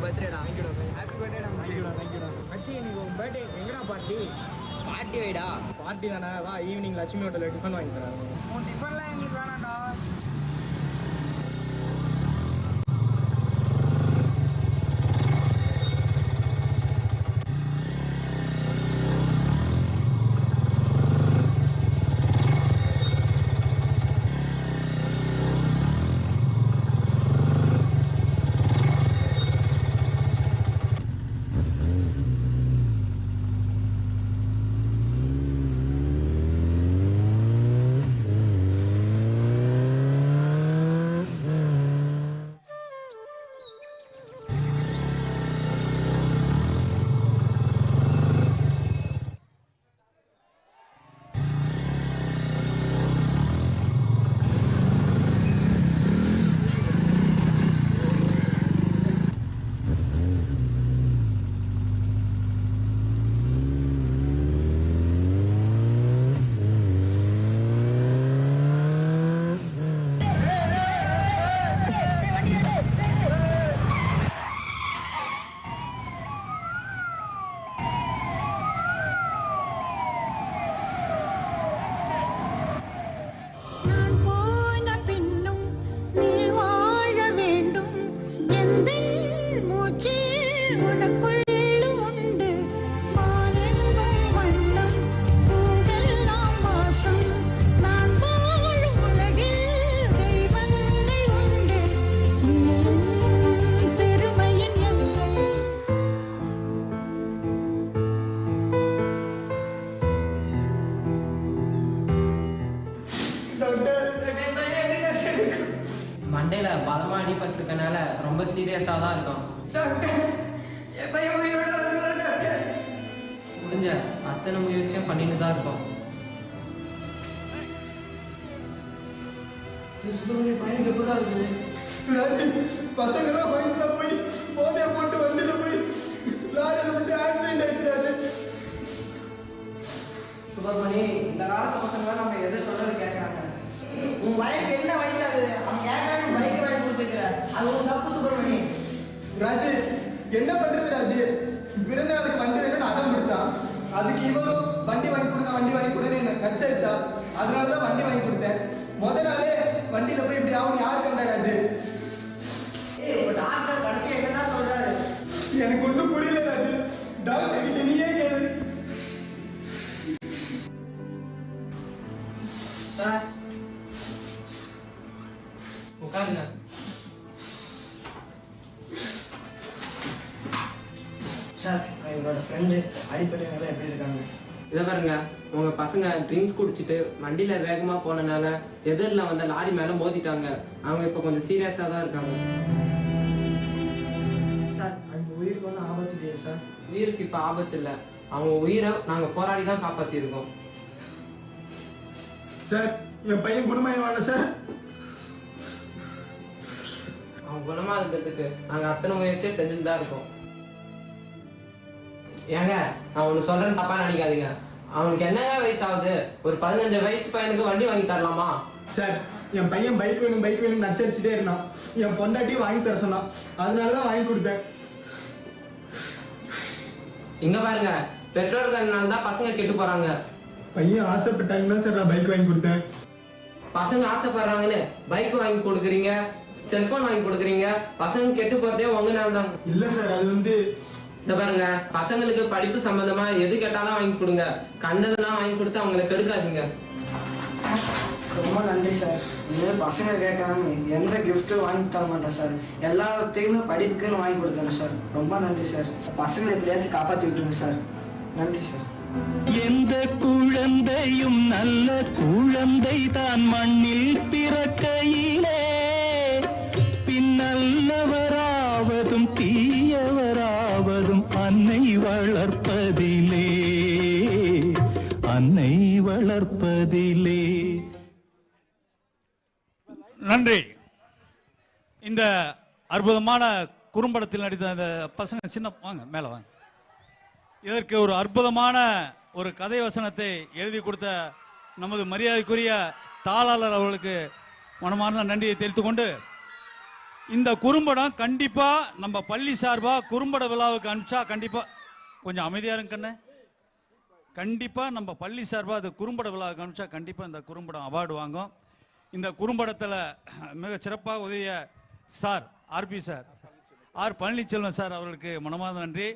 பர்த்டேடா. Happy பர்த்டேடா மச்சி. தேங்க்யூடா மச்சி. நீ உன் பர்த்டே எங்கடா பார்ட்டி? பார்ட்டி வைடா. பார்ட்டி தானே, வா ஈவினிங் லட்சுமி ஹோட்டலில் டிஃபன் வாங்கி தரேன். உன் டிஃபன்லாம் எங்களுக்கு வேணாம்டா. மண்டையில பலமா அடிபட்டிருக்கனால ரொம்ப சீரியஸா தான் இருக்கும். முடிஞ்ச அத்தனை முயற்சியும் பண்ணிட்டு தான் இருக்கோம். பையனுக்கு எப்படா இருக்குது? பசங்களாம் வயசா போய் போதைய போட்டு வண்டியில போய் லாரியில விட்டு ஆக்சிடென்ட் ஆயிடுச்சு ராஜு. சுப்பிரமணி, இந்த காலத்து பசங்க நம்ம எதை சொல்றது கேட்கறாங்க. உன் பையனுக்கு என்ன வயசாகுது? அவன் கேட்கறான்னு பைக் வாங்கி கொடுத்துருக்கிற, அது ஒரு தப்பு சுப்பிரமணி. ராஜு என்ன பண்றது ராஜு? பிறந்த நாளுக்கு வண்டி வேணும்னு அடம் பிடிச்சான். அதுக்கு இவனும் வண்டி வாங்கி கொடுன்னு என்ன கச்சரிச்சா. அதனாலதான் வண்டி வாங்கி கொடுத்தேன். முத நாளே வண்டியில போய் இப்படி ஆகும் யாரு கண்டா ராஜு? டாக்டர் கடைசியா என்னதான் சொல்றாரு? எனக்கு ஒண்ணும் புரியல ராஜு. டாக்டர் கிட்ட நீயே கேளு. சார் உட்காருங்க. சார், இவரோட ஃப்ரெண்டு அடிப்படையினால எப்படி இருக்காங்க? இதை பாருங்க, உங்க பசங்க ட்ரிங்க்ஸ் குடிச்சிட்டு வண்டியில வேகமா போனனால எதிரில் வந்த லாரி மேல மோதிட்டாங்க. அவங்க இப்ப கொஞ்சம் சீரியஸா தான் இருக்காங்க. சார், அந்த உயிருக்கு ஒன்றும் ஆபத்து இல்லையா சார்? உயிருக்கு இப்ப ஆபத்து இல்லை. அவங்க உயிரை நாங்க போராடி தான் காப்பாத்தி இருக்கோம். சார், என் பையன் குணமாயிடுவாங்க சார். அவன் குணமாகிறதுக்கு நாங்க அத்தனை முயற்சியும் செஞ்சுட்டு தான் இருக்கோம். ஏங்க, நான் ஒண்ணு சொல்றேன்னு தப்பா நினைக்காதீங்க. அவனுக்கு என்னங்க வயசு ஆகுது? ஒரு 15 வயசு பையனுக்கு வண்டி வாங்கி தரலாமா? சார், என் பையன் பைக் வேணும் நச்சரிச்சுட்டே இருந்தான். என் பொண்டாட்டியும் வாங்கி தர சொன்னான். அதனாலதான் வாங்கி கொடுத்தேன். இங்க பாருங்க, பெற்றோர்கள்னால தான் பசங்க கெட்டு போறாங்க. பையன் ஆசைப்பட்டாங்கன்னா சார் நான் பைக் வாங்கி கொடுத்தேன். பசங்க ஆசைப்படுறாங்கன்னு பைக் வாங்கி கொடுக்குறீங்க, செல்போன் வாங்கி கொடுக்குறீங்க. பசங்க கெட்டு போறதே உங்கனால தான். இல்ல சார், அது இந்த பாருங்க, பசங்களுக்கு படிப்பு சம்பந்தமா எது கேட்டாலும் வாங்கி கொடுங்க. கண்டதெல்லாம் வாங்கி கொடுத்து அவங்களை கெடுக்காதீங்க. ரொம்ப நன்றி சார். இனிமேல் பசங்க கேட்கறாங்க எந்த கிஃப்ட்டும் வாங்கி தர மாட்டேன் சார். எல்லாத்தையுமே படிப்புக்குன்னு வாங்கி கொடுத்தேன் சார். ரொம்ப நன்றி சார். பசங்களை எப்படியாச்சும் காப்பாற்றி விட்டுருங்க சார். நன்றி சார். எந்த குழந்தையும் நல்ல குழந்தை தான் மண்ணில் பிறக்கையிலே பின்னல்லவராவதும் தீயவராவதும் அன்னை வளர்ப்பதிலே, அன்னை வளர்ப்பதிலே. நன்றி. இந்த அற்புதமான குறும்படத்தில் நடித்த அந்த பசங்க சின்ன வாங்க மேலே வாங்க. இதற்கு ஒரு அற்புதமான ஒரு கதை வசனத்தை எழுதி கொடுத்த நமது மரியாதைக்குரிய தாளாளர் அவர்களுக்கு மனமார்ந்த நன்றியை தெரிவித்துக் கொண்டு இந்த குறும்படம் கண்டிப்பா நம்ம பள்ளி சார்பா குறும்பட விழாவுக்கு அனுப்பிச்சா கண்டிப்பா கொஞ்சம் அமைதியா இருங்கண்ணே. கண்டிப்பா நம்ம பள்ளி சார்பா அது குறும்பட விழாவுக்கு அனுப்பிச்சா கண்டிப்பா இந்த குறும்படம் அவார்டு வாங்கும். இந்த குறும்படத்தில் மிக சிறப்பாக உதவிய sir RP sir R Palaniselvan sir அவர்களுக்கு மனமார்ந்த நன்றி.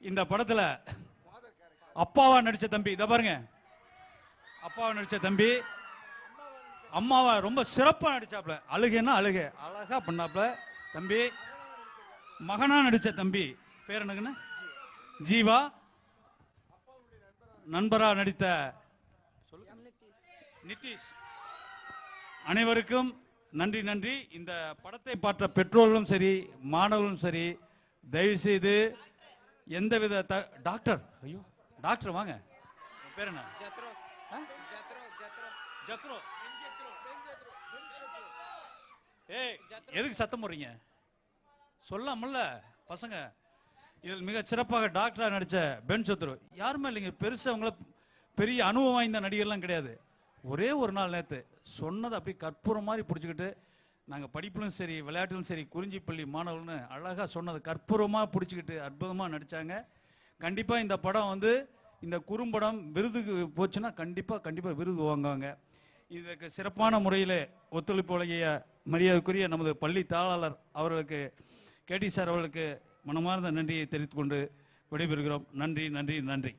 இந்த படத்தில் அப்பாவா நடித்த தம்பி இதை பாருங்க, அப்பாவா நடித்த தம்பி அம்மாவா ரொம்ப சிறப்பாக நடிச்சாப்ல, அழுகைன்னா அழுகை அழகா பண்ணாப்ல தம்பி. மகனா நடித்த தம்பி பேர் என்னங்கன்னு ஜீவா, நண்பரா நடித்த நிதிஷ். அனைவருக்கும் நன்றி நன்றி. இந்த படத்தை பார்த்த பெற்றோர்களும் சரி மாணவர்களும் சரி தயவு செய்து எந்தவித டாக்டர் ஐயோ டாக்டர் வாங்க, பேர் என்ன? ஜத்ரோ. ஏய் எதுக்கு சத்தம் போடுறீங்க? சொல்லாமல்ல பசங்க. இதில் மிக சிறப்பாக டாக்டராக நடித்த பென் சத்ரு யாருமே இல்லைங்க, பெருசாக அவங்கள பெரிய அனுபவம் வாய்ந்த நடிகர்லாம் கிடையாது. ஒரே ஒரு நாள் நேற்று சொன்னதை அப்படி கற்பூரம் மாதிரி பிடிச்சிக்கிட்டு நாங்கள் படிப்பிலும் சரி விளையாட்டிலும் சரி குறிஞ்சிப்பள்ளி மாணவர்கள்னு அழகாக சொன்னதை கற்பூரமாக பிடிச்சிக்கிட்டு அற்புதமாக நடித்தாங்க. கண்டிப்பாக இந்த படம் வந்து இந்த குறும்படம் விருதுக்கு போச்சுன்னா கண்டிப்பாக விருது வாங்குவாங்க. இதற்கு சிறப்பான முறையில் ஒத்துழைப்பு வழங்கிய மரியாதைக்குரிய நமது பள்ளி தாளாளர் அவர்களுக்கு கேடி சார் அவர்களுக்கு மனமார்ந்த நன்றியை தெரிவித்துக் கொண்டு விடைபெறுகிறோம். நன்றி நன்றி நன்றி.